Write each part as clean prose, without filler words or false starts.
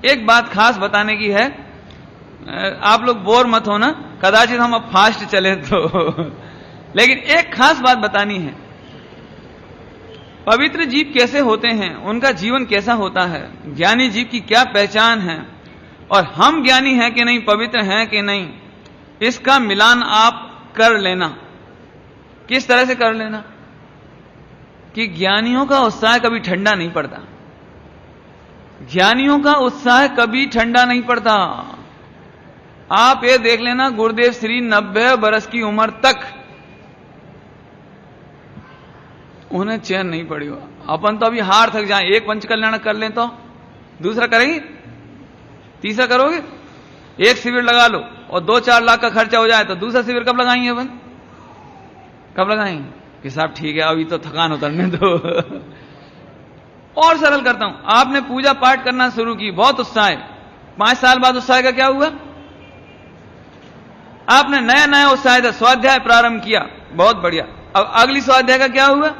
एक बात खास बताने की है, आप लोग बोर मत होना, कदाचित हम अब फास्ट चले तो लेकिन एक खास बात बतानी है। पवित्र जीव कैसे होते हैं, उनका जीवन कैसा होता है, ज्ञानी जीव की क्या पहचान है, और हम ज्ञानी हैं कि नहीं, पवित्र हैं कि नहीं, इसका मिलान आप कर लेना। किस तरह से कर लेना कि ज्ञानियों का उत्साह कभी ठंडा नहीं पड़ता। ज्ञानियों का उत्साह कभी ठंडा नहीं पड़ता। आप ये देख लेना, गुरुदेव श्री 90 बरस की उम्र तक उन्हें चैन नहीं पड़ी हो। अपन तो अभी हार थक जाए, एक पंचकल्याण कर लें तो दूसरा करेंगे, तीसरा करोगे, एक शिविर लगा लो और 2-4 लाख का खर्चा हो जाए तो दूसरा शिविर कब लगाएंगे अपन, कब लगाएंगे कि साहब ठीक है अभी तो थकान उतरने दो और सरल करता हूं, आपने पूजा पाठ करना शुरू की, बहुत उत्साह है, 5 साल बाद उत्साह का क्या हुआ, आपने नया नया उत्साह था, स्वाध्याय प्रारंभ किया, बहुत बढ़िया, अब अगली स्वाध्याय का क्या हुआ।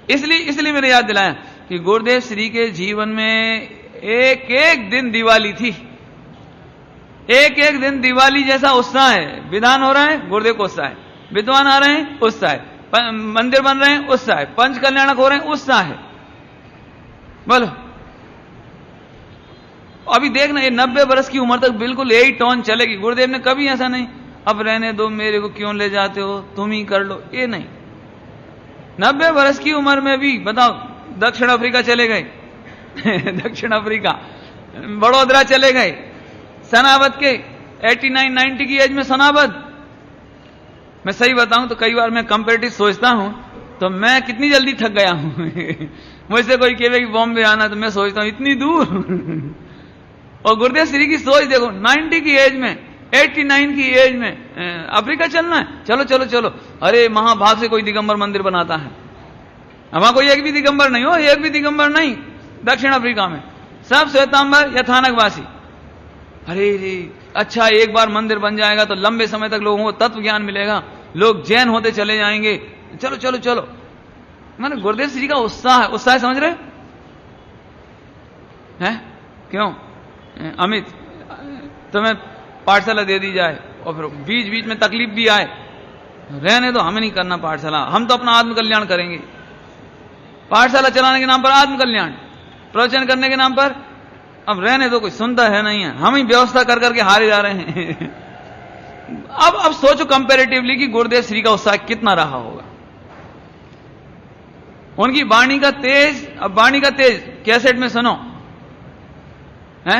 इसलिए मैंने याद दिलाया कि गुरुदेव श्री के जीवन में एक एक दिन दिवाली थी, एक एक दिन दिवाली जैसा उत्साह है। विधान हो रहा है, गुरुदेव को उत्साह है, विद्वान आ रहे हैं, उत्साह है, मंदिर बन रहे हैं, उत्साह है, पंच कल्याणक हो रहे हैं, उत्साह है। बोलो अभी देखना, ये 90 बरस की उम्र तक बिल्कुल यही टोन चलेगी। गुरुदेव ने कभी ऐसा नहीं अब रहने दो, मेरे को क्यों ले जाते हो, तुम ही कर लो, ये नहीं। 90 बरस की उम्र में भी बताओ, दक्षिण अफ्रीका चले गए दक्षिण अफ्रीका, बड़ोदरा चले गए, सनाबद के 89-90 की एज में सनाबद। मैं सही बताऊं तो कई बार मैं कंपेरेटिव सोचता हूं तो मैं कितनी जल्दी थक गया हूं मुझसे कोई कहे कि बॉम्बे आना तो मैं सोचता हूं इतनी दूर और गुरुदेव श्री की सोच देखो, 90 की एज में, 89 की एज में अफ्रीका चलना है, चलो चलो चलो। अरे महाभाग से कोई दिगंबर मंदिर बनाता है, वहां कोई एक भी दिगंबर नहीं हो, एक भी दिगंबर नहीं, दक्षिण अफ्रीका में सब श्वेतांबर यथानकवासी। अरे रे अच्छा, एक बार मंदिर बन जाएगा तो लंबे समय तक लोगों को तत्व ज्ञान मिलेगा, लोग जैन होते चले जाएंगे, चलो चलो चलो। मैंने गुरुदेव श्री का उत्साह, उत्साह समझ रहे हैं? क्यों अमित तुम्हें पाठशाला दे दी जाए और फिर बीच बीच में तकलीफ भी आए, रहने दो, हमें नहीं करना पाठशाला, हम तो अपना आत्मकल्याण करेंगे। पाठशाला चलाने के नाम पर आत्मकल्याण, प्रवचन करने के नाम पर अब रहने दो, कोई सुनता है नहीं है, हम ही व्यवस्था कर करके हारे जा रहे हैं अब सोचो कंपैरेटिवली कि गुरुदेव श्री का उत्साह कितना रहा होगा, उनकी वाणी का तेज। अब वाणी का तेज कैसेट में सुनो है,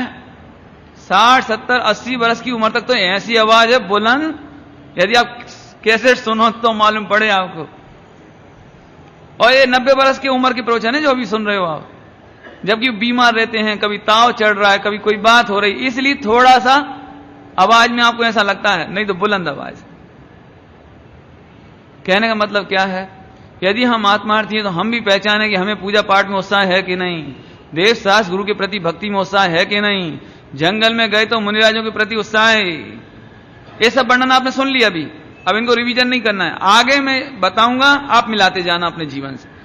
60, 70, 80 बरस की उम्र तक तो ऐसी आवाज है बुलंद, यदि आप कैसेट सुनो तो मालूम पड़े आपको। और ये 90 बरस की उम्र के प्रवचन है जो अभी सुन रहे हो आप, जबकि बीमार रहते हैं, कभी ताव चढ़ रहा है, कभी कोई बात हो रही, इसलिए थोड़ा सा आवाज में आपको ऐसा लगता है, नहीं तो बुलंद आवाज। कहने का मतलब क्या है, यदि हम आत्मार्थी हैं तो हम भी पहचाने कि हमें पूजा पाठ में उत्साह है कि नहीं, देव शास्त्र गुरु के प्रति भक्ति में उत्साह है कि नहीं, जंगल में गए तो मुनिराजों के प्रति उत्साह है। ये सब वर्णन आपने सुन लिया, अभी अब इनको रिवीजन नहीं करना है, आगे मैं बताऊंगा, आप मिलाते जाना अपने जीवन से।